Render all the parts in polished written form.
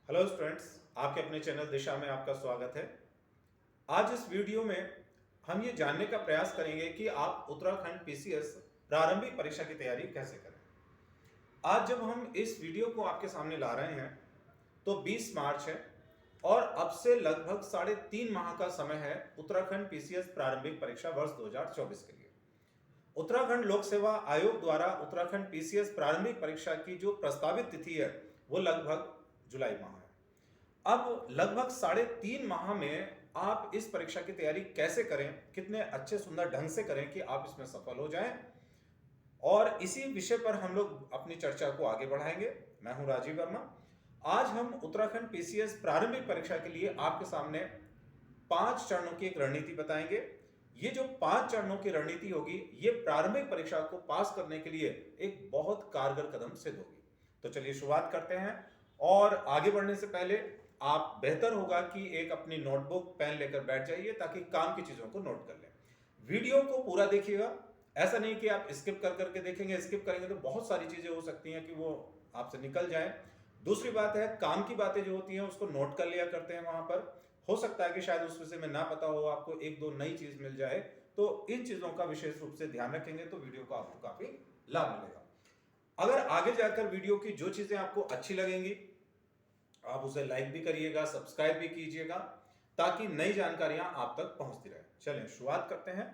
Hello students, आपके अपने channel दिशा में आपका स्वागत है। आज इस वीडियो में हम ये जानने का प्रयास करेंगे कि आप उत्तराखंड पीसीएस प्रारंभिक परीक्षा की तैयारी कैसे करें। आज जब हम इस वीडियो को आपके सामने ला रहे हैं तो 20 मार्च है और अब से लगभग 3.5 माह का समय है उत्तराखंड पीसीएस प्रारंभिक परीक्षा वर्ष 2024 के लिए। उत्तराखंड लोक सेवा आयोग द्वारा उत्तराखंड पीसीएस प्रारंभिक परीक्षा की जो प्रस्तावित तिथि है वो लगभग जुलाई माह है। अब लगभग 3.5 माह में आप इस परीक्षा की तैयारी कैसे करें, कितने अच्छे सुंदर ढंग से करें कि आप इसमें सफल हो जाएं, और इसी विषय पर हम लोग अपनी चर्चा को आगे बढ़ाएंगे। मैं हूं राजीव वर्मा। आज हम उत्तराखंड पीसीएस प्रारंभिक परीक्षा के लिए आपके सामने 5 चरणों की एक रणनीति बताएंगे। ये जो 5 चरणों की रणनीति होगी ये प्रारंभिक परीक्षा को पास करने के लिए एक बहुत कारगर कदम सिद्ध होगी। तो चलिए शुरुआत करते हैं। और आगे बढ़ने से पहले आप बेहतर होगा कि एक अपनी नोटबुक पेन लेकर बैठ जाइए ताकि काम की चीजों को नोट कर लें। वीडियो को पूरा देखिएगा, ऐसा नहीं कि आप स्किप कर करके देखेंगे। स्किप करेंगे तो बहुत सारी चीजें हो सकती हैं कि वो आपसे निकल जाए। दूसरी बात है, काम की बातें जो होती हैं उसको नोट कर लिया करते हैं। वहां पर हो सकता है कि शायद उस विषय में ना पता हो, आपको एक दो नई चीज मिल जाए, तो इन चीजों का विशेष रूप से ध्यान रखेंगे तो वीडियो को आपको काफी लाभ मिलेगा। अगर आगे जाकर वीडियो की जो चीजें आपको अच्छी लगेंगी आप उसे लाइक भी करिएगा, सब्सक्राइब भी कीजिएगा ताकि नई जानकारियां आप तक पहुंचती रहे। चलें शुरुआत करते हैं।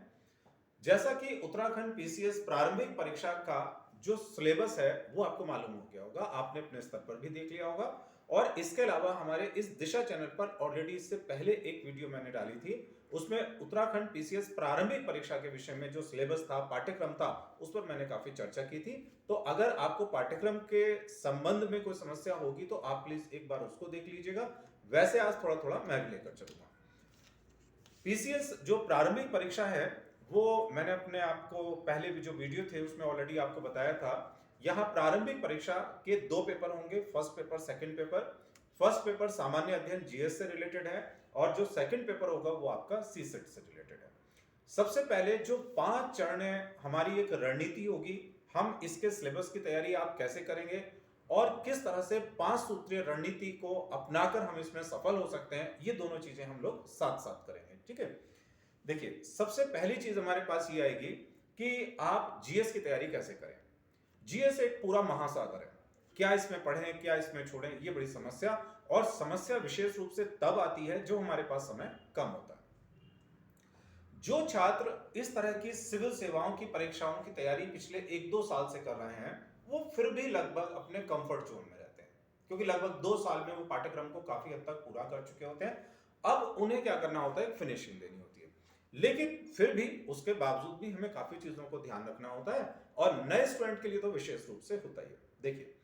जैसा कि उत्तराखंड पीसीएस प्रारंभिक परीक्षा का जो सिलेबस है वो आपको मालूम हो गया होगा, आपने अपने स्तर पर भी देख लिया होगा। और इसके अलावा हमारे इस दिशा चैनल पर ऑलरेडी इससे पहले एक वीडियो मैंने डाली थी, उसमें उत्तराखंड पीसीएस प्रारंभिक परीक्षा के विषय में जो सिलेबस था, पाठ्यक्रम था, उस पर मैंने काफी चर्चा की थी। तो अगर आपको पाठ्यक्रम के संबंध में कोई समस्या होगी तो आप प्लीज एक बार उसको देख लीजिएगा। वैसे आज थोड़ा थोड़ा मैं भी लेकर चलूंगा। पीसीएस जो प्रारंभिक परीक्षा है वो मैंने अपने आपको पहले भी जो वीडियो थे उसमें ऑलरेडी आपको बताया था। यहाँ प्रारंभिक परीक्षा के 2 पेपर होंगे, first paper, second paper. First paper सामान्य अध्ययन जीएस से रिलेटेड है और जो सेकंड पेपर होगा वो आपका सीसेट से रिलेटेड है। सबसे पहले जो 5 चरण है, हमारी एक रणनीति होगी, हम इसके सिलेबस की तैयारी आप कैसे करेंगे और किस तरह से 5 सूत्रीय रणनीति को अपनाकर हम इसमें सफल हो सकते हैं, ये दोनों चीजें हम लोग साथ साथ करेंगे। ठीक है, देखिए सबसे पहली चीज हमारे पास ये आएगी कि आप जीएस की तैयारी कैसे करें। जीएस एक पूरा महासागर है, क्या इसमें पढ़ें क्या इसमें छोड़ें, ये बड़ी समस्या, और समस्या विशेष रूप से तब आती है जो हमारे पास समय कम होता है। जो छात्र इस तरह की सिविल सेवाओं की परीक्षाओं की तैयारी पिछले 1-2 साल से कर रहे हैं वो फिर भी लगभग अपने कंफर्ट जोन में रहते हैं, क्योंकि लगभग 2 साल में वो पाठ्यक्रम को काफी हद तक पूरा कर चुके होते हैं। अब उन्हें क्या करना होता है, फिनिशिंग देनी होती है। लेकिन फिर भी उसके बावजूद भी हमें काफी चीजों को ध्यान रखना होता है और नए स्टूडेंट के लिए तो विशेष रूप से होता ही है। देखिए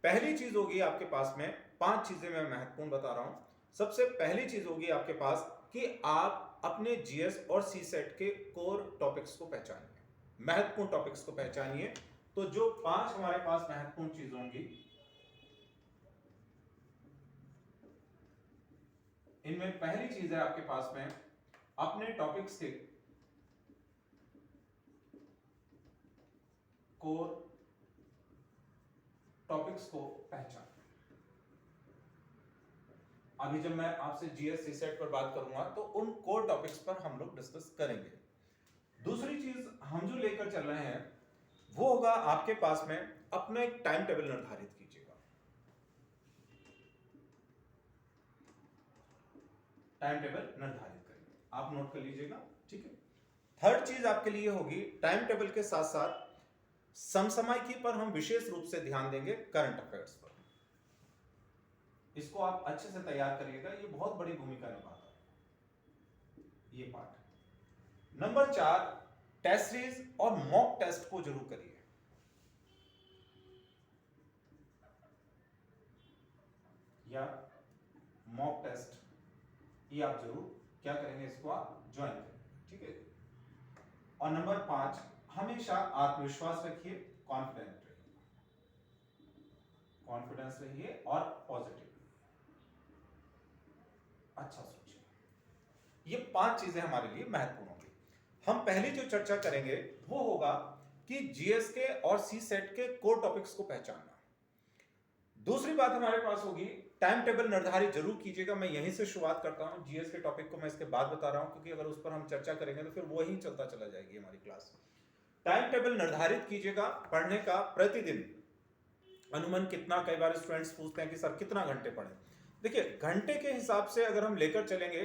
पहली चीज होगी आपके पास में, 5 चीजें मैं महत्वपूर्ण बता रहा हूं। सबसे पहली चीज होगी आपके पास कि आप अपने जीएस और सीसेट के कोर टॉपिक्स को पहचानिए, महत्वपूर्ण टॉपिक्स को पहचानिए। तो जो 5 हमारे पास महत्वपूर्ण चीज होंगी, इनमें पहली चीज है आपके पास में अपने टॉपिक्स के कोर टॉपिक्स को पहचान। अभी जब मैं आपसे जीएस सीसेट पर बात करूंगा तो उन कोर टॉपिक्स पर हम लोग डिस्कस करेंगे। दूसरी चीज हम जो लेकर चल रहे हैं वो होगा आपके पास में अपना एक टाइम टेबल निर्धारित कीजिएगा। टाइम टेबल निर्धारित करिए, आप नोट कर लीजिएगा। ठीक है, थर्ड चीज आपके लिए होगी, टाइम टेबल के साथ साथ समसामयिकी पर हम विशेष रूप से ध्यान देंगे, करंट अफेयर्स पर। इसको आप अच्छे से तैयार करिएगा, ये बहुत बड़ी भूमिका निभाता है ये पार्ट। नंबर 4, टेस्ट सीरीज और मॉक टेस्ट को जरूर करिए। या मॉक टेस्ट ये आप जरूर क्या करेंगे, इसको आप ज्वाइन करेंगे। ठीक है, और नंबर 5, हमेशा आत्मविश्वास रखिए, कॉन्फिडेंट रहिए, कॉन्फिडेंस रहिए और पॉजिटिव, अच्छा सोचिए। ये 5 चीजें हमारे लिए महत्वपूर्ण होंगी। हम पहली जो चर्चा करेंगे वो होगा कि जीएस के और सी सेट के कोर टॉपिक्स को पहचानना। दूसरी बात हमारे पास होगी टाइम टेबल निर्धारित जरूर कीजिएगा। मैं यहीं से शुरुआत करता हूं, जीएस के टॉपिक को मैं इसके बाद बता रहा हूं, क्योंकि अगर उस पर हम चर्चा करेंगे तो फिर वही चलता चला जाएगी हमारी क्लास। टाइम टेबल निर्धारित कीजिएगा पढ़ने का, प्रतिदिन अनुमान कितना, कई बार स्टूडेंट्स पूछते हैं कि सर कितना घंटे पढ़ें। देखिए, घंटे के हिसाब से अगर हम लेकर चलेंगे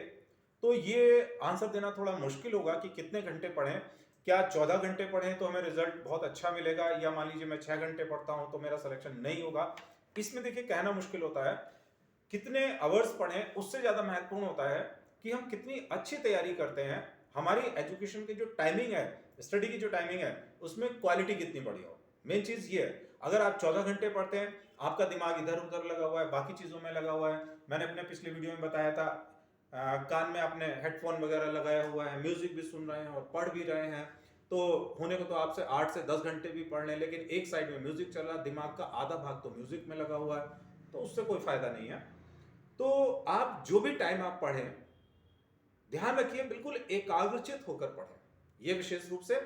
तो ये आंसर देना थोड़ा मुश्किल होगा कि कितने घंटे पढ़ें। क्या 14 घंटे पढ़ें तो हमें रिजल्ट बहुत अच्छा मिलेगा, या मान लीजिए मैं 6 घंटे पढ़ता हूं तो मेरा सिलेक्शन नहीं होगा। इसमें देखिए कहना मुश्किल होता है। कितने आवर्स पढ़ें उससे ज्यादा महत्वपूर्ण होता है कि हम कितनी अच्छी तैयारी करते हैं। हमारी एजुकेशन की जो टाइमिंग है, स्टडी की जो टाइमिंग है, उसमें क्वालिटी कितनी बढ़िया हो। मेन चीज ये है। अगर आप 14 घंटे पढ़ते हैं, आपका दिमाग इधर उधर लगा हुआ है, बाकी चीजों में लगा हुआ है, मैंने अपने पिछले वीडियो में बताया था, कान में आपने हेडफोन वगैरह लगाया हुआ है, म्यूजिक भी सुन रहे हैं और पढ़ भी रहे हैं, तो होने को तो आपसे 8 से 10 घंटे भी पढ़ लें, लेकिन एक साइड में म्यूजिक चल रहा, दिमाग का आधा भाग तो म्यूजिक में लगा हुआ है, तो उससे कोई फायदा नहीं है। तो आप जो भी टाइम आप पढ़ें, ध्यान रखिए बिल्कुल एकाग्रचित होकर पढ़ें। यह विशेष रूप से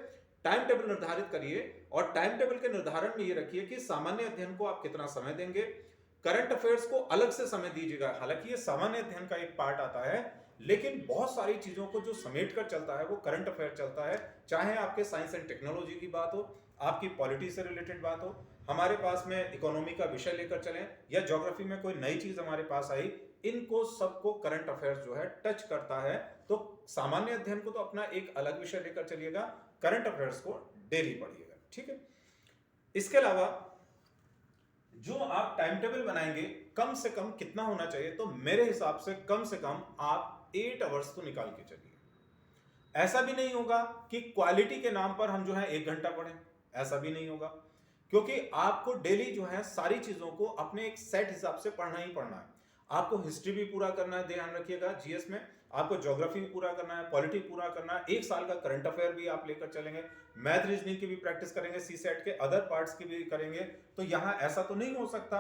टाइम टेबल निर्धारित करिए, और टाइम टेबल के निर्धारण में ये रखिए कि सामान्य अध्ययन को आप कितना समय देंगे, करंट अफेयर्स को अलग से समय दीजिएगा। हालांकि ये सामान्य अध्ययन का एक पार्ट आता है, लेकिन बहुत सारी चीजों को जो समेट कर चलता है वो करंट अफेयर चलता है। चाहे आपके साइंस एंड टेक्नोलॉजी की बात हो, आपकी पॉलिटी से रिलेटेड बात हो, हमारे पास में इकोनॉमी का विषय लेकर चलें, या ज्योग्राफी में कोई नई चीज हमारे पास आई, इनको सबको करंट अफेयर्स जो है टच करता है। तो सामान्य अध्ययन को तो अपना एक अलग विषय लेकर चलिएगा, करंट अफेयर्स को डेली पढ़िएगा, ठीक है। इसके अलावा जो आप टाइम टेबल बनाएंगे, कम से कम कितना होना चाहिए, तो मेरे हिसाब से कम आप 8 आवर्स तो निकाल के चलिए। ऐसा भी नहीं होगा कि क्वालिटी के नाम पर हम जो है 1 घंटा पढ़ें, ऐसा भी नहीं होगा, क्योंकि आपको डेली जो है सारी चीजों को अपने एक सेट हिसाब से पढ़ना ही पढ़ना है। आपको हिस्ट्री भी पूरा करना है, ध्यान रखिएगा जीएस में, आपको ज्योग्राफी भी पूरा करना है, पॉलिटी पूरा करना है, 1 साल का करंट अफेयर भी आप लेकर चलेंगे, मैथ रीजनिंग की भी प्रैक्टिस करेंगे, सी सेट के अदर पार्ट्स की भी करेंगे। तो यहाँ ऐसा तो नहीं हो सकता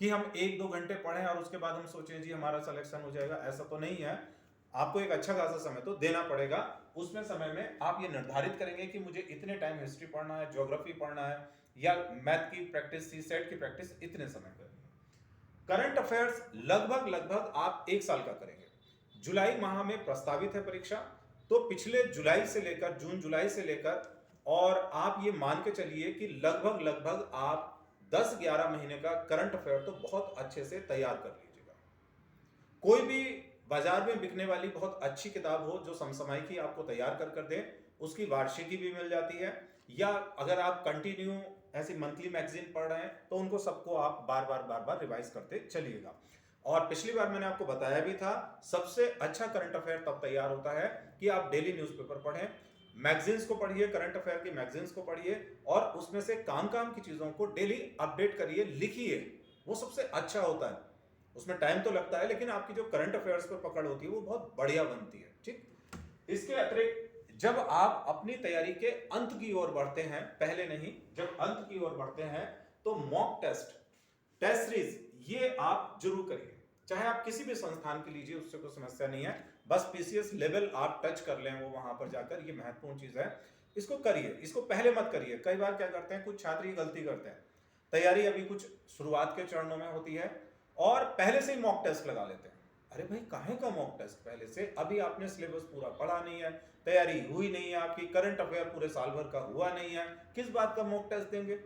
कि हम 1-2 घंटे पढ़ें और उसके बाद हम सोचें जी हमारा सिलेक्शन हो जाएगा, ऐसा तो नहीं है। आपको एक अच्छा खासा समय तो देना पड़ेगा। उसमें समय में आप ये निर्धारित करेंगे कि मुझे इतने टाइम हिस्ट्री पढ़ना है, ज्योग्राफी पढ़ना है, या मैथ की प्रैक्टिस, सी सेट की प्रैक्टिस इतने समय करनी है। करंट अफेयर्स लगभग आप 1 साल का करेंगे। जुलाई माह में प्रस्तावित है परीक्षा, तो पिछले जुलाई से लेकर, जून जुलाई से लेकर, और आप ये मान के चलिए कि लगभग आप 10-11 महीने का करंट अफेयर तो बहुत अच्छे से तैयार कर लीजिएगा। कोई भी बाजार में बिकने वाली बहुत अच्छी किताब हो जो समसामयिकी आपको तैयार कर दे, उसकी वार्षिकी भी मिल जाती है, या अगर आप कंटिन्यू ऐसी मंथली मैगजीन पढ़ रहे हैं तो उनको सबको आप बार बार रिवाइज करते चलिएगा। और पिछली बार मैंने आपको बताया भी था, सबसे अच्छा करंट अफेयर तब तैयार होता है कि आप डेली न्यूज़पेपर पढ़ें, मैगजीन्स को पढ़िए, करंट अफेयर की मैगजीन्स को पढ़िए, और उसमें से काम की चीजों को डेली अपडेट करिए, लिखिए, वो सबसे अच्छा होता है। उसमें टाइम तो लगता है, लेकिन आपकी जो करंट अफेयर्स पर पकड़ होती है वो बहुत बढ़िया बनती है, ठीक। इसके अतिरिक्त जब आप अपनी तैयारी के अंत की ओर बढ़ते हैं, पहले नहीं, जब अंत की ओर बढ़ते हैं, तो मॉक टेस्ट, टेस्ट सीरीज, ये आप जरूर करिए। चाहे आप किसी भी संस्थान के लीजिए, उससे कोई समस्या नहीं है, बस पीसीएस लेवल आप टच कर लें वो वहां पर जाकर, ये महत्वपूर्ण चीज है। इसको करिए, इसको पहले मत करिए। कई बार क्या करते हैं, कुछ छात्र ये गलती करते हैं, तैयारी अभी कुछ शुरुआत के चरणों में होती है और पहले से ही मॉक टेस्ट लगा लेते हैं। अरे भाई, काहे का मॉक टेस्ट पहले से? अभी आपने सिलेबस पूरा पढ़ा नहीं है, तैयारी हुई नहीं है आपकी, करंट अफेयर पूरे साल भर का हुआ नहीं है, किस बात का मॉक टेस्ट देंगे?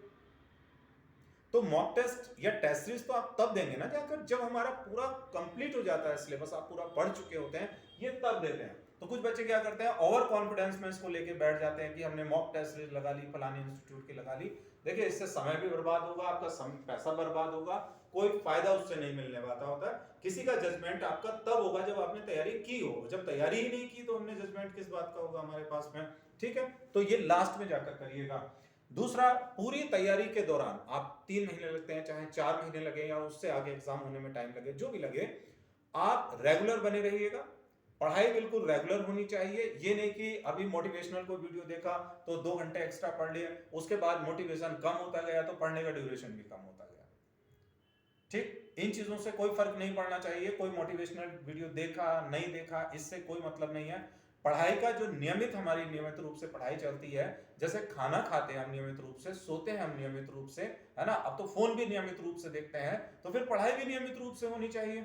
तो मॉक टेस्ट या टेस्ट सीरीज तो आप तब देंगे ना जाकर जब हमारा पूरा कंप्लीट हो जाता है सिलेबस, आप पूरा पढ़ चुके होते हैं, ये तब देते हैं। तो कुछ बच्चे क्या करते हैं, ओवर कॉन्फिडेंस में इसको लेके बैठ जाते हैं कि हमने मॉक टेस्ट सीरीज लगा ली, फलाने इंस्टीट्यूट की लगा ली। देखिए, इससे समय भी बर्बाद होगा, आपका पैसा बर्बाद होगा, कोई फायदा उससे नहीं मिलने वाला होता है। किसी का जजमेंट आपका तब होगा जब आपने तैयारी की हो, जब तैयारी ही नहीं की तो हमने जजमेंट किस बात का होगा हमारे पास में, ठीक है। तो ये लास्ट में जाकर करिएगा। दूसरा, पूरी तैयारी के दौरान आप 3 महीने लगते हैं, चाहे 4 महीने लगे या उससे आगे एग्जाम होने में टाइम लगे, जो भी लगे, आप रेगुलर बने रहिएगा। पढ़ाई बिल्कुल रेगुलर होनी चाहिए। ये नहीं कि अभी मोटिवेशनल को वीडियो देखा तो 2 घंटे एक्स्ट्रा पढ़ लिए, उसके बाद मोटिवेशन कम होता गया तो पढ़ने का ड्यूरेशन भी कम होता गया, ठीक। इन चीजों से कोई फर्क नहीं पड़ना चाहिए। कोई मोटिवेशनल वीडियो देखा नहीं देखा, इससे कोई मतलब नहीं है। पढ़ाई का जो हमारी नियमित रूप से पढ़ाई चलती है, जैसे खाना खाते हैं हम नियमित रूप से, सोते हैं हम नियमित रूप से, है ना, अब तो फोन भी नियमित रूप से देखते हैं, तो फिर पढ़ाई भी नियमित रूप से होनी चाहिए।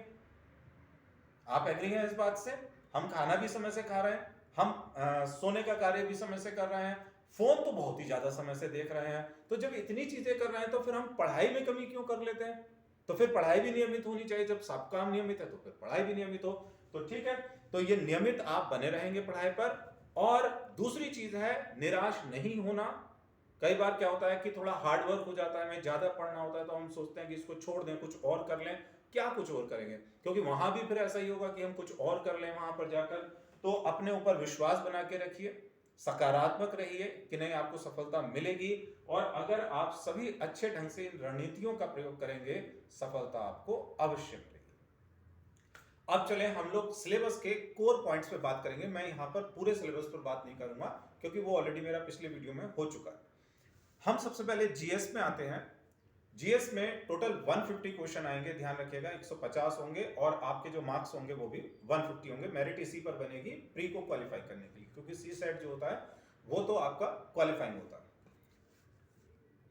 आप एग्री हैं इस बात से? हम खाना भी समय से खा रहे हैं, हम सोने का कार्य भी समय से कर रहे हैं, फोन तो बहुत ही ज्यादा समय से देख रहे हैं, तो जब इतनी चीजें कर रहे हैं तो फिर हम पढ़ाई में कमी क्यों कर लेते हैं? तो फिर पढ़ाई भी नियमित होनी चाहिए। जब सब काम नियमित है तो फिर पढ़ाई भी नियमित हो, तो ठीक है। तो ये नियमित आप बने रहेंगे पढ़ाई पर। और दूसरी चीज है निराश नहीं होना। कई बार क्या होता है कि थोड़ा हार्ड वर्क हो जाता है, हमें ज्यादा पढ़ना होता है, तो हम सोचते हैं कि इसको छोड़ दें, कुछ और कर लें। क्या कुछ और करेंगे? क्योंकि वहां भी फिर ऐसा ही होगा कि हम कुछ और कर लें वहां पर जाकर। तो अपने ऊपर विश्वास बना के रखिए, सकारात्मक रहिए कि नहीं, आपको सफलता मिलेगी। और अगर आप सभी अच्छे ढंग से इन रणनीतियों का प्रयोग करेंगे, सफलता आपको अवश्य मिलेगी। अब चले हम लोग सिलेबस के कोर पॉइंट्स पे बात करेंगे। मैं यहाँ पर पूरे सिलेबस पर बात नहीं करूंगा क्योंकि वो ऑलरेडी मेरा पिछले वीडियो में हो चुका है। हम सबसे पहले जीएस में आते हैं। जीएस में टोटल 150 क्वेश्चन आएंगे, ध्यान रखिएगा। 150 होंगे और आपके जो मार्क्स होंगे वो भी 150 होंगे। मेरिट इसी पर बनेगी प्री को क्वालिफाई करने के लिए, क्योंकि सी सेट जो होता है वो तो आपका क्वालिफाइंग होता है।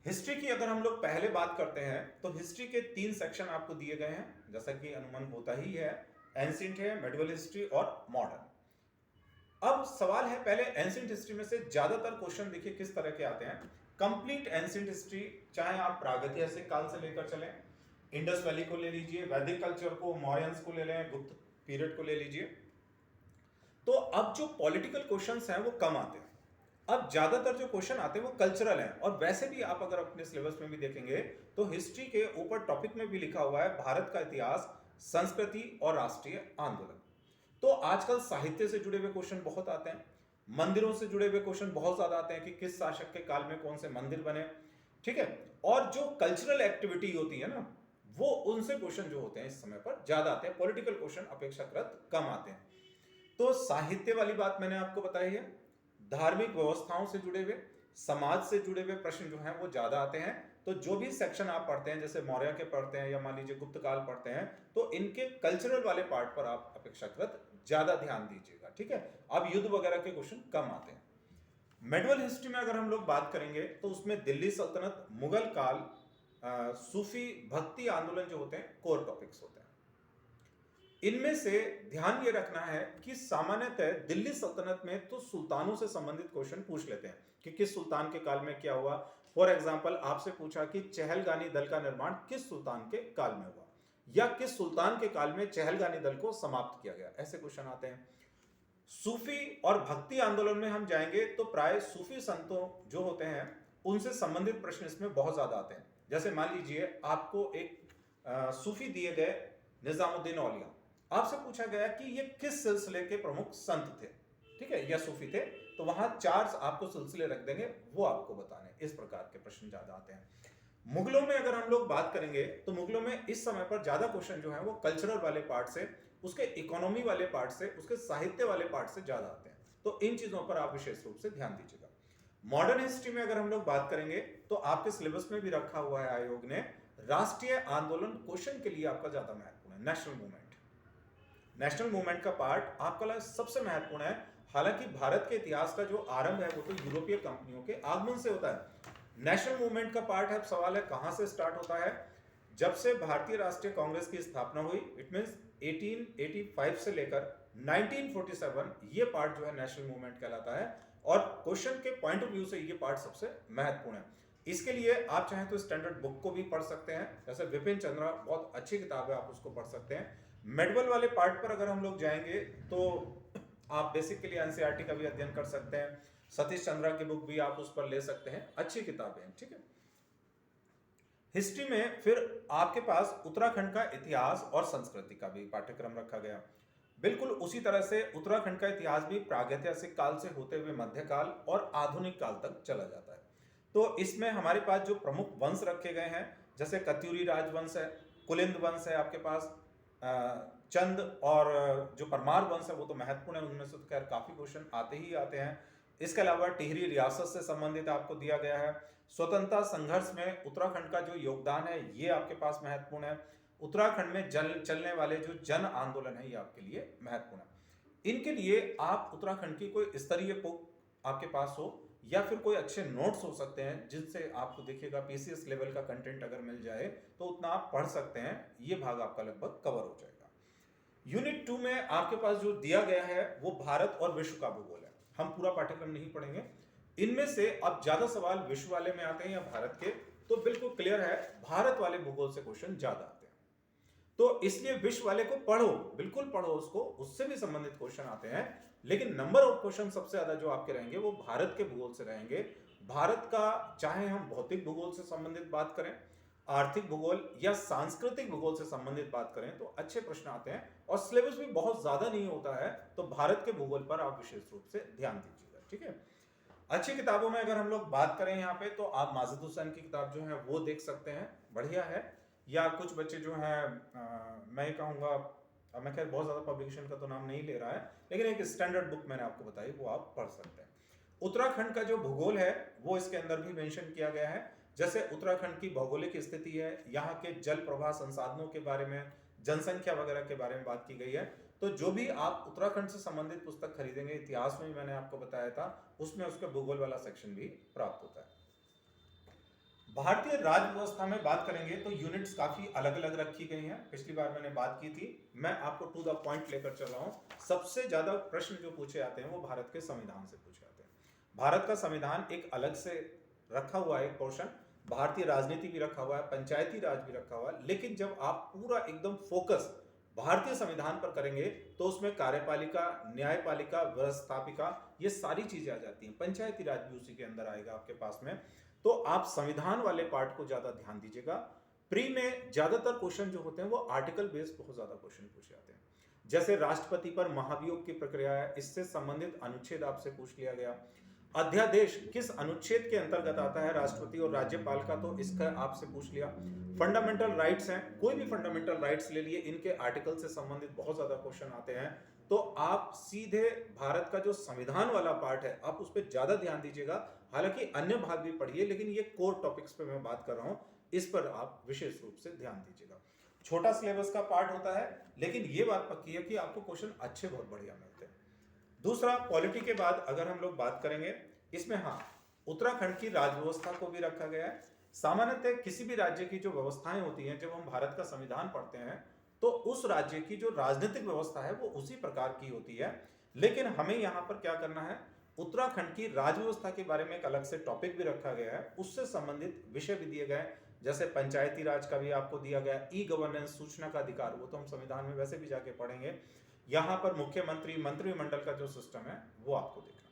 हिस्ट्री की अगर हम लोग पहले बात करते हैं तो हिस्ट्री के 3 सेक्शन आपको दिए गए हैं, जैसा कि अनुमान होता ही है। एंशिएंट है, मेडिवल हिस्ट्री और मॉडर्न। अब सवाल है पहले एंशिएंट हिस्ट्री में से ज्यादातर क्वेश्चन देखिए किस तरह के आते हैं। कंप्लीट एंशिएंट हिस्ट्री, चाहे आप प्रागैतिहासिक काल से लेकर चलें, इंडस वैली को ले लीजिए, वैदिक कल्चर को, मौर्यंस को ले लें, गुप्त पीरियड को ले लीजिए। तो अब जो पॉलिटिकल क्वेश्चंस हैं वो कम आते हैं। अब ज्यादातर जो क्वेश्चन आते हैं वो कल्चरल हैं। और वैसे भी आप अगर अपने सिलेबस में भी देखेंगे तो हिस्ट्री के ऊपर टॉपिक में भी लिखा हुआ है भारत का इतिहास, संस्कृति और राष्ट्रीय आंदोलन। तो आजकल साहित्य से जुड़े हुए क्वेश्चन बहुत आते हैं, मंदिरों से जुड़े हुए क्वेश्चन बहुत ज्यादा आते हैं कि किस शासक के काल में कौन से मंदिर बने, ठीक है। और जो कल्चरल एक्टिविटी होती है ना, वो उनसे क्वेश्चन जो होते हैं इस समय पर ज्यादा आते हैं। पॉलिटिकल क्वेश्चन अपेक्षाकृत कम आते हैं। तो साहित्य वाली बात मैंने आपको बताई है। धार्मिक व्यवस्थाओं से जुड़े हुए, समाज से जुड़े हुए प्रश्न जो हैं वो ज्यादा आते हैं। तो जो भी सेक्शन आप पढ़ते हैं, जैसे मौर्य के पढ़ते हैं या मान लीजिए गुप्त काल पढ़ते हैं, तो इनके कल्चरल वाले पार्ट पर आप अपेक्षाकृत ज्यादा ध्यान दीजिएगा, ठीक है। अब युद्ध वगैरह के क्वेश्चन कम आते हैं। मेडिवल हिस्ट्री में अगर हम लोग बात करेंगे तो उसमें दिल्ली सल्तनत, मुगल काल, सूफी भक्ति आंदोलन जो होते हैं कोर टॉपिक्स होते हैं। इनमें से ध्यान ये रखना है कि सामान्यतः दिल्ली सल्तनत में तो सुल्तानों से संबंधित क्वेश्चन पूछ लेते हैं कि किस सुल्तान के काल में क्या हुआ। फॉर एग्जांपल आपसे पूछा कि चहलगानी दल का निर्माण किस सुल्तान के काल में हुआ, या किस सुल्तान के काल में चहलगानी दल को समाप्त किया गया, ऐसे क्वेश्चन आते हैं। सूफी और भक्ति आंदोलन में हम जाएंगे तो प्राय सूफी संतों जो होते हैं उनसे संबंधित प्रश्न इसमें बहुत ज्यादा आते हैं। जैसे मान लीजिए आपको एक सूफी दिए गए निजामुद्दीन औलिया, आपसे पूछा गया कि ये किस सिलसिले के प्रमुख संत थे, ठीक है, या सूफी थे, तो वहां 4 आपको सिलसिले रख देंगे, वो आपको बताने। इस प्रकार के प्रश्न ज्यादा आते हैं। मुगलों में अगर हम लोग बात करेंगे तो मुगलों में इस समय पर ज्यादा क्वेश्चन जो है वो कल्चरल वाले पार्ट से, उसके इकोनॉमी वाले पार्ट से, उसके साहित्य वाले पार्ट से ज्यादा आते हैं। तो इन चीजों पर आप विशेष रूप से ध्यान दीजिएगा। मॉडर्न हिस्ट्री में अगर हम लोग बात करेंगे तो आपके सिलेबस में भी रखा हुआ है आयोग ने, राष्ट्रीय आंदोलन क्वेश्चन के लिए आपका ज्यादा महत्वपूर्ण है। नेशनल मूवमेंट, नेशनल मूवमेंट का पार्ट आपका सबसे महत्वपूर्ण है। हालांकि भारत के इतिहास का जो आरंभ है वो तो यूरोपीय कंपनियों के आगमन से होता है। नेशनल मूवमेंट का पार्ट है। अब सवाल है कहां से स्टार्ट होता है? जब से भारतीय राष्ट्रीय कांग्रेस की स्थापना हुई, इट मींस 1885 से लेकर 1947, ये पार्ट जो है नेशनल मूवमेंट कहलाता है। और क्वेश्चन के पॉइंट ऑफ व्यू से ये पार्ट सबसे महत्वपूर्ण है। इसके लिए आप चाहें तो स्टैंडर्ड बुक को भी पढ़ सकते हैं, जैसे विपिन चंद्रा, बहुत अच्छी किताब है, आप उसको पढ़ सकते हैं। मेडिवल वाले पार्ट पर अगर हम लोग जाएंगे तो आप बेसिकली एनसीईआरटी का भी अध्ययन कर सकते हैं, सतीश चंद्रा की बुक भी आप उस पर ले सकते हैं, अच्छी किताबें हैं, ठीक है। हिस्ट्री में फिर आपके पास उत्तराखंड का इतिहास और संस्कृति का भी पाठ्यक्रम रखा गया। बिल्कुल उसी तरह से उत्तराखंड का इतिहास भी प्रागैतिहासिक काल से होते हुए मध्यकाल और आधुनिक काल तक चला जाता है। तो इसमें हमारे पास जो प्रमुख वंश रखे गए हैं, जैसे कत्यूरी राजवंश है, कुलिंद वंश है आपके पास, चंद और जो परमार वंश है वो तो महत्वपूर्ण है, उनमें से तो खैर काफी क्वेश्चन आते ही आते हैं। इसके अलावा टिहरी रियासत से संबंधित आपको दिया गया है। स्वतंत्रता संघर्ष में उत्तराखंड का जो योगदान है ये आपके पास महत्वपूर्ण है। उत्तराखंड में चलने वाले जो जन आंदोलन है ये आपके लिए महत्वपूर्ण है। इनके लिए आप उत्तराखंड की कोई स्तरीय बुक आपके पास हो या फिर कोई अच्छे नोट्स हो सकते हैं जिनसे आपको देखिएगा पीसीएस लेवल का कंटेंट अगर मिल जाए तो उतना आप पढ़ सकते हैं। ये भाग आपका लगभग कवर हो जाएगा। यूनिट 2 में आपके पास जो दिया गया है वो भारत और विश्व का भूगोल है। हम पूरा पाठ्यक्रम नहीं पढ़ेंगे। इनमें से अब ज्यादा सवाल विश्व वाले में आते हैं या भारत के, तो बिल्कुल क्लियर है भारत वाले भूगोल से क्वेश्चन ज्यादा आते हैं। तो इसलिए विश्व वाले को पढ़ो, बिल्कुल पढ़ो उसको, उससे भी संबंधित क्वेश्चन आते हैं। लेकिन नंबर ऑफ क्वेश्चन सबसे ज्यादा जो आपके रहेंगे वो भारत के भूगोल से रहेंगे। भारत का चाहे हम भौतिक भूगोल से संबंधित बात करें, आर्थिक भूगोल या सांस्कृतिक भूगोल से संबंधित बात करें तो अच्छे प्रश्न आते हैं और सिलेबस भी बहुत ज्यादा नहीं होता है। तो भारत के भूगोल पर आप विशेष रूप से ध्यान दीजिएगा, ठीक है। अच्छी किताबों में अगर हम लोग बात करें यहाँ पे तो आप माजिद हुसैन की किताब जो है वो देख सकते हैं, बढ़िया है। या कुछ बच्चे जो हैं मैं ये कहूँगा, मैं खैर बहुत ज़्यादा पब्लिकेशन का तो नाम नहीं ले रहा है, लेकिन एक स्टैंडर्ड बुक मैंने आपको बताई वो आप पढ़ सकते हैं। उत्तराखंड का जो भूगोल है वो इसके अंदर भी मेंशन किया गया है। जैसे उत्तराखंड की भौगोलिक स्थिति है, यहाँ के जल प्रवाह संसाधनों के बारे में, जनसंख्या वगैरह के बारे में बात की गई है। तो जो भी आप उत्तराखंड से संबंधित पुस्तक खरीदेंगे, इतिहास में मैंने आपको बताया था, उसमें उसका भूगोल वाला सेक्शन भी प्राप्त होता है। भारतीय राज्य व्यवस्था में बात करेंगे तो यूनिट्स काफी अलग अलग रखी गई हैं। पिछली बार मैंने बात की थी, मैं आपको टू द पॉइंट लेकर चल रहा हूं। सबसे ज्यादा प्रश्न जो पूछे आते हैं वो भारत के संविधान से पूछे आते हैं। भारत का संविधान एक अलग से रखा हुआ है, एक पोर्शन, भारतीय राजनीति भी रखा हुआ है, पंचायती राज भी रखा हुआ है। लेकिन जब आप पूरा एकदम फोकस भारतीय संविधान पर करेंगे तो उसमें कार्यपालिका, न्यायपालिका, व्यवस्थापिका, ये सारी चीजें आ जाती हैं। पंचायती राज भी उसी के अंदर आएगा आपके पास में। तो आप संविधान वाले पार्ट को ज्यादा ध्यान दीजिएगा। प्री में ज्यादातर क्वेश्चन जो होते हैं वो आर्टिकल बेस्ड बहुत ज्यादा क्वेश्चन पूछे जाते हैं। जैसे राष्ट्रपति पर महाभियोग की प्रक्रिया है, इससे संबंधित अनुच्छेद आपसे पूछ लिया गया। अध्यादेश किस अनुच्छेद के अंतर्गत आता है, राष्ट्रपति और राज्यपाल का, तो इसका आपसे पूछ लिया। फंडामेंटल राइट्स हैं, कोई भी फंडामेंटल राइट्स ले लिए, इनके आर्टिकल से संबंधित बहुत ज्यादा क्वेश्चन आते हैं। तो आप सीधे भारत का जो संविधान वाला पार्ट है आप उस पर ज्यादा ध्यान दीजिएगा। हालांकि अन्य भाग भी पढ़िए, लेकिन ये कोर टॉपिक्स पे मैं बात कर रहा हूं, इस पर आप विशेष रूप से ध्यान दीजिएगा। छोटा सिलेबस का पार्ट होता है, लेकिन ये बात पक्की है कि आपको क्वेश्चन अच्छे बहुत बढ़िया मिलते हैं। दूसरा, पॉलिटी के बाद अगर हम लोग बात करेंगे, इसमें हाँ उत्तराखंड की राज्य व्यवस्था को भी रखा गया है। सामान्यतः किसी भी राज्य की जो व्यवस्थाएं होती हैं, जब हम भारत का संविधान पढ़ते हैं तो उस राज्य की जो राजनीतिक व्यवस्था है वो उसी प्रकार की होती है। लेकिन हमें यहाँ पर क्या करना है, उत्तराखंड की राज्य व्यवस्था के बारे में एक अलग से टॉपिक भी रखा गया है, उससे संबंधित विषय भी दिए गए। जैसे पंचायती राज का भी आपको दिया गया, ई गवर्नेंस, सूचना का अधिकार, वो तो हम संविधान में वैसे भी जाके पढ़ेंगे। यहाँ पर मुख्यमंत्री, मंत्रिमंडल का जो सिस्टम है वो आपको देखना।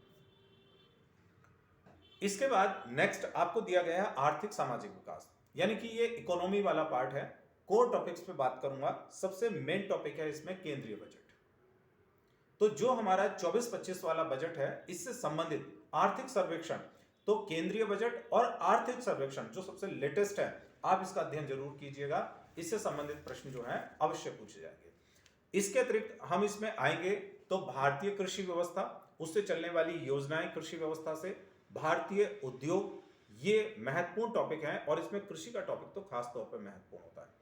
इसके बाद नेक्स्ट आपको दिया गया है आर्थिक सामाजिक विकास, यानी कि ये इकोनॉमी वाला पार्ट है। कोर टॉपिक्स पे बात करूंगा। सबसे मेन टॉपिक है इसमें केंद्रीय बजट। तो जो हमारा 24-25 वाला बजट है, इससे संबंधित आर्थिक सर्वेक्षण, तो केंद्रीय बजट और आर्थिक सर्वेक्षण जो सबसे लेटेस्ट है, आप इसका अध्ययन जरूर कीजिएगा। इससे संबंधित प्रश्न जो है अवश्य पूछे जाएंगे। इसके अतिरिक्त हम इसमें आएंगे तो भारतीय कृषि व्यवस्था, उससे चलने वाली योजनाएं कृषि व्यवस्था से, भारतीय उद्योग, ये महत्वपूर्ण टॉपिक है और इसमें कृषि का टॉपिक तो खास तौर पर महत्वपूर्ण होता है।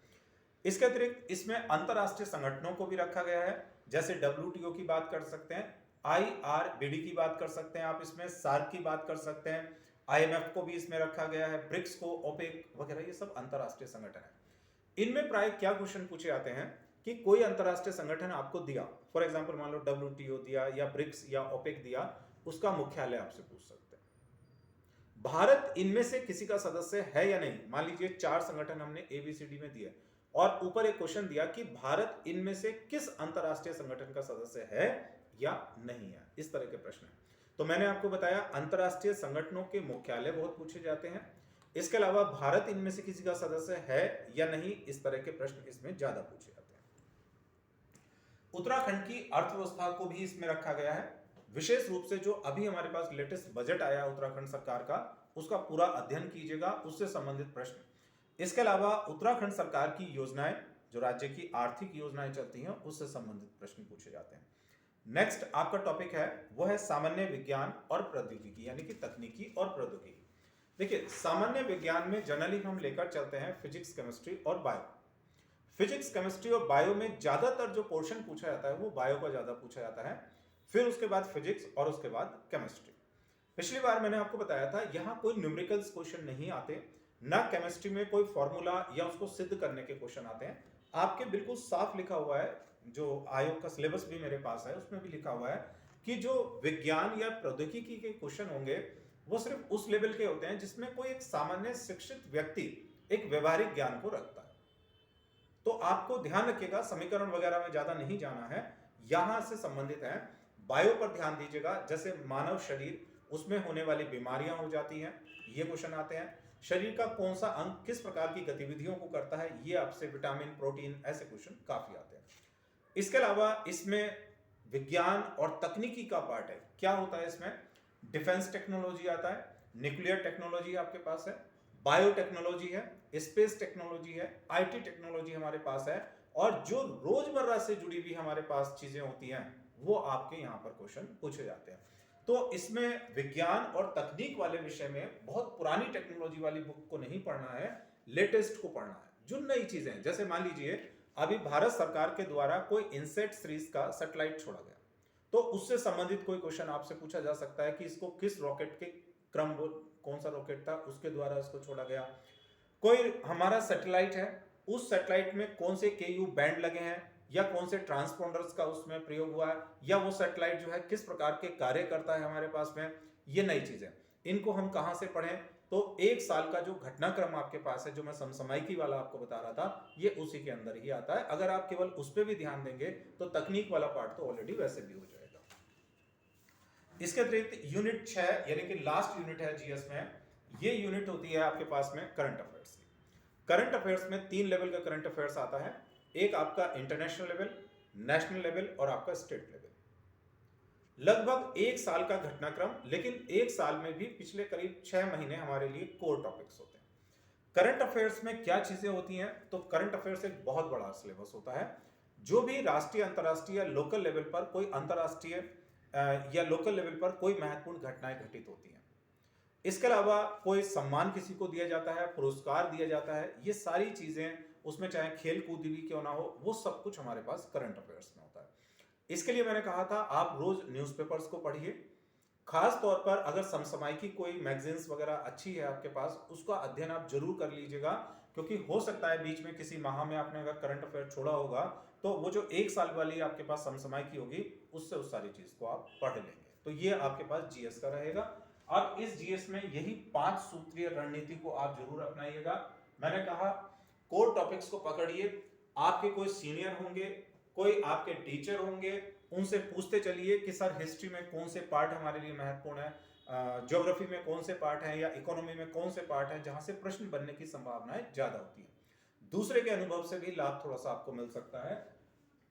इसके अतिरिक्त इसमें अंतरराष्ट्रीय संगठनों को भी रखा गया है। जैसे WTO की बात कर सकते हैं, IRBD की बात कर सकते हैं, आप इसमें सार्क की बात कर सकते हैं, IMF को भी इसमें रखा गया है, ब्रिक्स को, ओपेक वगैरह, ये सब अंतरराष्ट्रीय संगठन है। इनमें प्राय क्या क्वेश्चन पूछे जाते हैं कि कोई अंतरराष्ट्रीय संगठन आपको दिया, फॉर एग्जाम्पल मान लो WTO दिया या ब्रिक्स या ओपेक दिया, उसका मुख्यालय आपसे पूछ सकते हैं। भारत इनमें से किसी का सदस्य है या नहीं। मान लीजिए 4 संगठन हमने ABCD में दिए और ऊपर एक क्वेश्चन दिया कि भारत इनमें से किस अंतरराष्ट्रीय संगठन का सदस्य है या नहीं है, इस तरह के प्रश्न है। तो मैंने आपको बताया अंतरराष्ट्रीय संगठनों के मुख्यालय बहुत पूछे जाते हैं। इसके अलावा भारत इनमें से किसी का सदस्य है या नहीं, इस तरह के प्रश्न इसमें ज्यादा पूछे जाते हैं। उत्तराखंड की अर्थव्यवस्था को भी इसमें रखा गया है। विशेष रूप से जो अभी हमारे पास लेटेस्ट बजट आया उत्तराखंड सरकार का, उसका पूरा अध्ययन कीजिएगा, उससे संबंधित प्रश्न। इसके अलावा उत्तराखंड सरकार की योजनाएं, जो राज्य की आर्थिक योजनाएं चलती हैं, उससे संबंधित प्रश्न पूछे जाते हैं। नेक्स्ट आपका टॉपिक है वो है सामान्य विज्ञान और प्रौद्योगिकी, यानी कि तकनीकी और प्रौद्योगिकी। देखिए, सामान्य विज्ञान में जनरली हम लेकर चलते हैं फिजिक्स, केमिस्ट्री और बायो। फिजिक्स, केमिस्ट्री और बायो में ज्यादातर जो पोर्शन पूछा जाता है वो बायो का ज्यादा पूछा जाता है, फिर उसके बाद फिजिक्स और उसके बाद केमिस्ट्री। पिछली बार मैंने आपको बताया था यहाँ कोई न्यूमेरिकल्स क्वेश्चन नहीं आते, ना केमिस्ट्री में कोई फॉर्मूला या उसको सिद्ध करने के क्वेश्चन आते हैं। आपके बिल्कुल साफ लिखा हुआ है, जो आयोग का सिलेबस भी मेरे पास है उसमें भी लिखा हुआ है कि जो विज्ञान या प्रौद्योगिकी के क्वेश्चन होंगे वो सिर्फ उस लेवल के होते हैं जिसमें कोई एक सामान्य शिक्षित व्यक्ति एक व्यवहारिक ज्ञान को रखता है। तो आपको ध्यान रखिएगा, समीकरण वगैरह में ज्यादा नहीं जाना है, यहां से संबंधित है। बायो पर ध्यान दीजिएगा, जैसे मानव शरीर, उसमें होने वाली बीमारियां हो जाती हैं, ये क्वेश्चन आते हैं। शरीर का कौन सा अंग किस प्रकार की गतिविधियों को करता है, ये आपसे विटामिन, प्रोटीन, ऐसे क्वेश्चन काफी आते हैं। इसके अलावा इसमें विज्ञान और तकनीकी का पार्ट है। क्या होता है इसमें? डिफेंस टेक्नोलॉजी आता है, न्यूक्लियर टेक्नोलॉजी आपके पास है, बायोटेक्नोलॉजी है, स्पेस टेक्नोलॉजी है, आईटी टेक्नोलॉजी हमारे पास है, और जो रोजमर्रा से जुड़ी हुई हमारे पास चीजें होती हैं वो आपके यहाँ पर क्वेश्चन पूछे जाते हैं। तो इसमें विज्ञान और तकनीक वाले विषय में बहुत पुरानी टेक्नोलॉजी वाली बुक को नहीं पढ़ना है, लेटेस्ट को पढ़ना है, जो नई चीजें, जैसे मान लीजिए अभी भारत सरकार के द्वारा कोई इनसेट सीरीज का सैटेलाइट छोड़ा गया, तो उससे संबंधित कोई क्वेश्चन आपसे पूछा जा सकता है कि इसको किस रॉकेट के क्रम, कौन सा रॉकेट था उसके द्वारा इसको छोड़ा गया। कोई हमारा सैटेलाइट है, उस सैटेलाइट में कौन से केयू बैंड लगे हैं या कौन से ट्रांसपोंडर्स का उसमें प्रयोग हुआ है, या वो सैटेलाइट जो है किस प्रकार के कार्य करता है हमारे पास में, ये नई चीजें, इनको हम कहां से पढ़ें? तो एक साल का जो घटनाक्रम आपके पास है, जो मैं समसामयिकी वाला आपको बता रहा था, ये उसी के अंदर ही आता है। अगर आप केवल उस पर भी ध्यान देंगे तो तकनीक वाला पार्ट तो ऑलरेडी वैसे भी हो जाएगा। इसके अतिरिक्त यूनिट 6 यानी कि लास्ट यूनिट है जीएस में, ये यूनिट होती है आपके पास में करंट अफेयर्स की। करंट अफेयर्स में 3 लेवल का करंट अफेयर्स आता है, एक आपका इंटरनेशनल लेवल, नेशनल लेवल और आपका स्टेट लेवल। लगभग एक साल का घटनाक्रम, लेकिन एक साल में भी पिछले करीब 6 महीने हमारे लिए कोर टॉपिक्स होते हैं। करंट अफेयर्स में क्या चीजें होती हैं? तो करंट अफेयर्स एक बहुत बड़ा सिलेबस होता है। जो भी राष्ट्रीय, अंतर्राष्ट्रीय या लोकल लेवल पर कोई अंतर्राष्ट्रीय या लोकल लेवल पर कोई महत्वपूर्ण घटनाएं घटित होती हैं, इसके अलावा कोई सम्मान किसी को दिया जाता है, पुरस्कार दिया जाता है, ये सारी चीजें, उसमें चाहे खेल कूद भी क्यों ना हो, वो सब कुछ हमारे पास करंट अफेयर्स में होता है। इसके लिए मैंने कहा था आप रोज न्यूज़पेपर्स को पढ़िए, खास तौर पर अगर समसामयिकी कोई मैगजीन्स वगैरह अच्छी है आपके पास, उसका अध्ययन आप जरूर कर लीजिएगा, क्योंकि हो सकता है बीच में किसी माह में आपने अगर करंट अफेयर छोड़ा होगा तो वो जो एक साल वाली आपके पास समसामयिकी होगी उससे उस सारी चीज को आप पढ़ लेंगे। तो ये आपके पास जीएस का रहेगा। अब इस जीएस में यही 5 सूत्रीय रणनीति को आप जरूर अपनाइएगा। मैंने कहा कोर टॉपिक्स को पकड़िए, आपके कोई सीनियर होंगे, कोई आपके टीचर होंगे, उनसे पूछते चलिए कि सर हिस्ट्री में कौन से पार्ट हमारे लिए महत्वपूर्ण है, ज्योग्राफी में कौन से पार्ट हैं, या इकोनॉमी में कौन से पार्ट हैं जहां से प्रश्न बनने की संभावनाएं ज्यादा होती हैं। दूसरे के अनुभव से भी लाभ थोड़ा सा आपको मिल सकता है।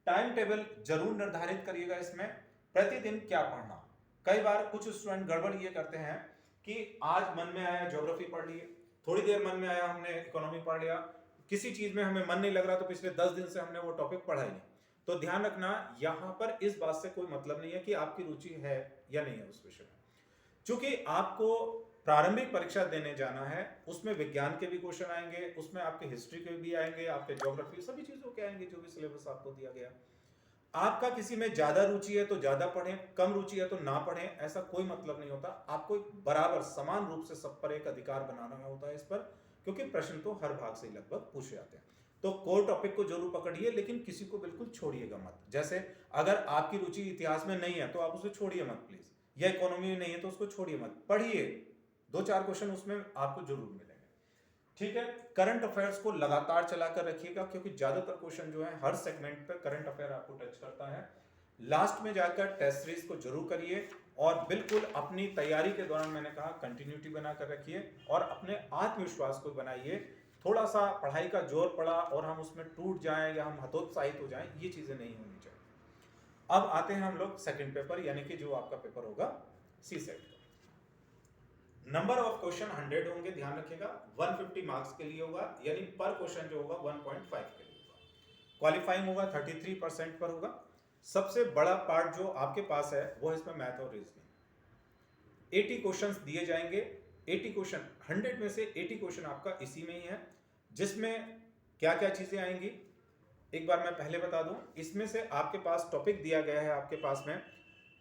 टाइम टेबल जरूर निर्धारित करिएगा इसमें, प्रतिदिन क्या पढ़ना। कई बार कुछ स्टूडेंट गड़बड़ ये करते हैं कि आज मन में आया ज्योग्राफी पढ़ लिए, थोड़ी देर मन में आया हमने इकोनॉमी पढ़ लिया, किसी चीज में हमें मन नहीं लग रहा तो पिछले 10 दिन से हमने वो टॉपिक पढ़ा ही नहीं। तो ध्यान रखना, यहां पर इस बात से कोई मतलब नहीं है कि आपकी रुचि है या नहीं है उस विषय में। चूंकि आपको प्रारंभिक परीक्षा देने जाना है, उसमें विज्ञान के भी क्वेश्चन आएंगे, उसमें आपके हिस्ट्री के भी आएंगे, आपके ज्योग्राफी, सभी चीजों के आएंगे जो भी सिलेबस आपको दिया गया। आपका किसी में ज्यादा रुचि है तो ज्यादा पढ़ें, कम रुचि है तो ना पढ़ें, ऐसा कोई मतलब नहीं होता। आपको बराबर समान रूप से सब पर एक अधिकार बनाना होता है इस पर, क्योंकि प्रश्न तो हर भाग से लगभग पूछे जाते हैं। तो कोर टॉपिक को जरूर पकड़िए, लेकिन किसी को बिल्कुल छोड़िएगा मत। जैसे अगर आपकी रुचि इतिहास में नहीं है तो आप उसे छोड़िए मत प्लीज, या इकोनॉमी में नहीं है तो उसको छोड़िए मत, पढ़िए, 2-4 क्वेश्चन उसमें आपको जरूर मिलेंगे। ठीक है, करंट अफेयर्स को लगातार चलाकर रखिएगा, क्योंकि ज्यादातर क्वेश्चन जो है हर सेगमेंट पे करंट अफेयर आपको टच करता है। लास्ट में जाकर टेस्ट सीरीज को जरूर करिए, और बिल्कुल अपनी तैयारी के दौरान मैंने कहा कंटिन्यूटी बनाकर रखिए, और अपने आत्मविश्वास को बनाइए। थोड़ा सा पढ़ाई का जोर पड़ा और हम उसमें टूट जाएं या हम हतोत्साहित हो जाएं, ये चीजें नहीं होनी चाहिए। अब आते हैं हम लोग सेकंड पेपर, यानी कि जो आपका पेपर होगा सी सेट का। नंबर ऑफ क्वेश्चन 100 होंगे, ध्यान रखिएगा। 150 मार्क्स के लिए होगा, यानी पर क्वेश्चन जो होगा 1.5 के लिए होगा। क्वालिफाइंग होगा 33% पर होगा। सबसे बड़ा पार्ट जो आपके पास है वो है इसमें मैथ और रीजनिंग। 80 क्वेश्चंस दिए जाएंगे। 80 क्वेश्चन, 100 में से 80 क्वेश्चन आपका इसी में ही है, जिसमें क्या क्या चीजें आएंगी? एक बार मैं पहले बता दूं, इसमें से आपके पास टॉपिक दिया गया है, आपके पास में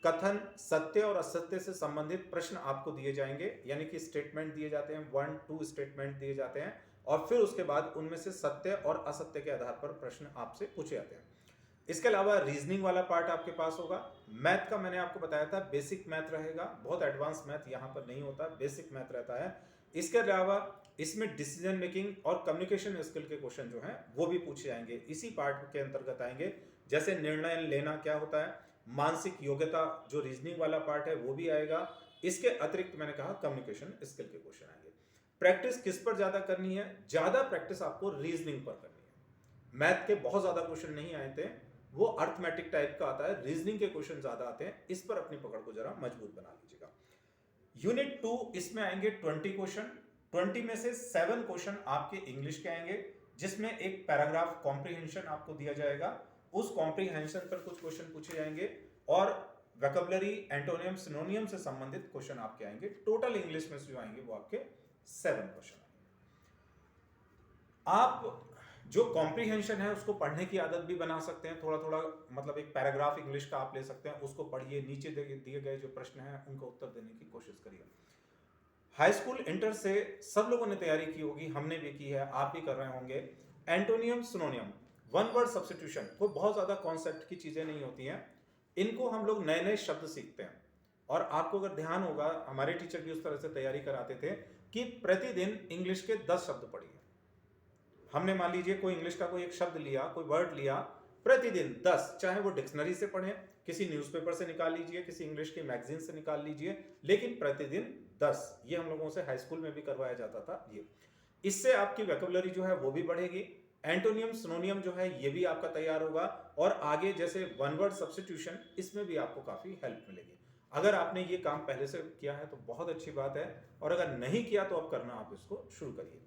कथन, सत्य और असत्य से संबंधित प्रश्न आपको दिए जाएंगे, यानी कि स्टेटमेंट दिए जाते हैं, 1-2 स्टेटमेंट दिए जाते हैं और फिर उसके बाद उनमें से सत्य और असत्य के आधार पर प्रश्न आपसे पूछे जाते हैं। इसके अलावा रीजनिंग वाला पार्ट आपके पास होगा। मैथ का मैंने आपको बताया था बेसिक मैथ रहेगा, बहुत एडवांस मैथ यहाँ पर नहीं होता, बेसिक मैथ रहता है। इसके अलावा इसमें डिसीजन मेकिंग और कम्युनिकेशन स्किल के क्वेश्चन जो हैं वो भी पूछे जाएंगे, इसी पार्ट के अंतर्गत आएंगे। जैसे निर्णय लेना क्या होता है, मानसिक योग्यता जो रीजनिंग वाला पार्ट है वो भी आएगा। इसके अतिरिक्त मैंने कहा कम्युनिकेशन स्किल के क्वेश्चन आएंगे। प्रैक्टिस किस पर ज्यादा करनी है? ज्यादा प्रैक्टिस आपको रीजनिंग पर करनी है। मैथ के बहुत ज्यादा क्वेश्चन नहीं आए थे, वो अर्थमेटिक टाइप का आता है, रीजनिंग के क्वेश्चन ज्यादा आते हैं, इस पर अपनी पकड़ को जरा मजबूत बना लीजिएगा। यूनिट 2 इसमें आएंगे 20 क्वेश्चन। 20 में से 7 क्वेश्चन आपके इंग्लिश के आएंगे, जिसमें एक पैराग्राफ कॉम्प्रिहेंशन आपको दिया जाएगा, उस कॉम्प्रिहेंशन पर कुछ क्वेश्चन पूछे जाएंगे और वोकैबुलरी, एंटोनियम, सिनोनियम से संबंधित क्वेश्चन आपके आएंगे। टोटल इंग्लिश में से जो आएंगे वो आपके 7 क्वेश्चन आएंगे। आप जो कॉम्प्रिहेंशन है उसको पढ़ने की आदत भी बना सकते हैं, थोड़ा थोड़ा, मतलब एक पैराग्राफ इंग्लिश का आप ले सकते हैं, उसको पढ़िए, नीचे दिए गए जो प्रश्न हैं उनका उत्तर देने की कोशिश करिए। हाई स्कूल इंटर से सब लोगों ने तैयारी की होगी, हमने भी की है, आप भी कर रहे होंगे। एंटोनियम, सिनोनियम, वन वर्ड सब्स्टिट्यूशन, कोई बहुत ज्यादा कॉन्सेप्ट की चीजें नहीं होती हैं, इनको हम लोग नए नए शब्द सीखते हैं। और आपको अगर ध्यान होगा, हमारे टीचर भी उस तरह से तैयारी कराते थे कि प्रतिदिन इंग्लिश के 10 शब्द पढ़िए। हमने मान लीजिए कोई इंग्लिश का कोई एक शब्द लिया, कोई वर्ड लिया, प्रतिदिन 10, चाहे वो डिक्शनरी से पढ़ें, किसी न्यूज़पेपर से निकाल लीजिए, किसी इंग्लिश की मैगजीन से निकाल लीजिए, लेकिन प्रतिदिन 10। ये हम लोगों से हाई स्कूल में भी करवाया जाता था। ये इससे आपकी वोकैबुलरी जो है वो भी बढ़ेगी। एंटोनियम, सिनोनियम जो है ये भी आपका तैयार होगा और आगे जैसे वन वर्ड सब्स्टिट्यूशन, इसमें भी आपको काफी हेल्प मिलेगी। अगर आपने ये काम पहले से किया है तो बहुत अच्छी बात है, और अगर नहीं किया तो अब करना आप इसको शुरू करिए।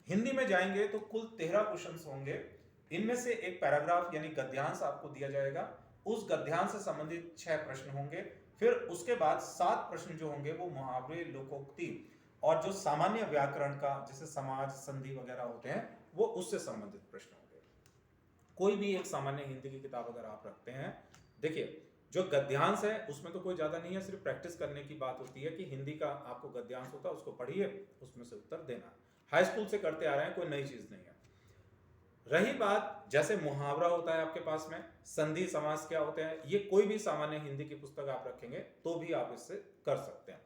हिंदी में जाएंगे तो कुल 13 क्वेश्चंस होंगे, इनमें से एक पैराग्राफ यानी गद्यांश आपको दिया जाएगा, उस गद्यांश से संबंधित 6 प्रश्न होंगे, फिर उसके बाद 7 प्रश्न जो होंगे वो मुहावरे, लोकोक्ति और जो सामान्य व्याकरण का जैसे समाज, संधि वगैरह होते हैं वो उससे संबंधित प्रश्न होंगे। कोई भी एक सामान्य हिंदी की किताब अगर आप रखते हैं, देखिए जो गद्यांश है उसमें तो कोई ज्यादा नहीं है, सिर्फ प्रैक्टिस करने की बात होती है कि हिंदी का आपको गद्यांश होता है, उसको पढ़िए, उसमें से उत्तर देना। हाई स्कूल से करते आ रहे हैं, कोई नई चीज नहीं है। रही बात जैसे मुहावरा होता है आपके पास में, संधि, समास क्या होते हैं, ये कोई भी सामान्य हिंदी की पुस्तक आप रखेंगे तो भी आप इससे कर सकते हैं।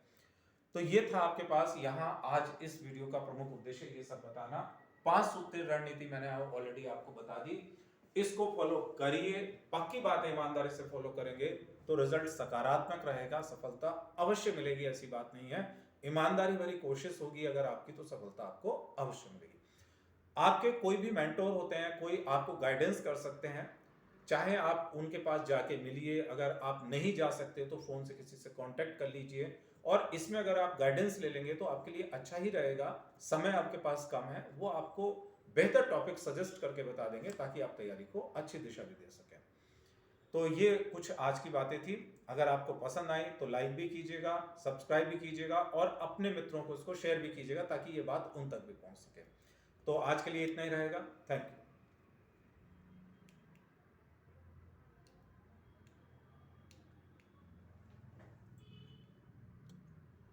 तो ये था आपके पास यहाँ आज इस वीडियो का प्रमुख उद्देश्य, ये सब बताना। 5 सूत्रीय रणनीति मैंने ऑलरेडी आपको बता दी, इसको फॉलो करिए, पक्की बात है, ईमानदारी से फॉलो करेंगे तो रिजल्ट सकारात्मक रहेगा, सफलता अवश्य मिलेगी, ऐसी बात नहीं है। ईमानदारी भरी कोशिश होगी अगर आपकी तो सफलता आपको अवश्य मिलेगी। आपके कोई भी मेंटोर होते हैं, कोई आपको गाइडेंस कर सकते हैं, चाहे आप उनके पास जाके मिलिए, अगर आप नहीं जा सकते तो फोन से किसी से कांटेक्ट कर लीजिए, और इसमें अगर आप गाइडेंस ले लेंगे तो आपके लिए अच्छा ही रहेगा। समय आपके पास कम है, वो आपको बेहतर टॉपिक सजेस्ट करके बता देंगे ताकि आप तैयारी को अच्छी दिशा भी दे सकें। तो ये कुछ आज की बातें थी। अगर आपको पसंद आई तो लाइक भी कीजिएगा, सब्सक्राइब भी कीजिएगा और अपने मित्रों को इसको शेयर भी कीजिएगा ताकि ये बात उन तक भी पहुंच सके। तो आज के लिए इतना ही रहेगा। Thank you.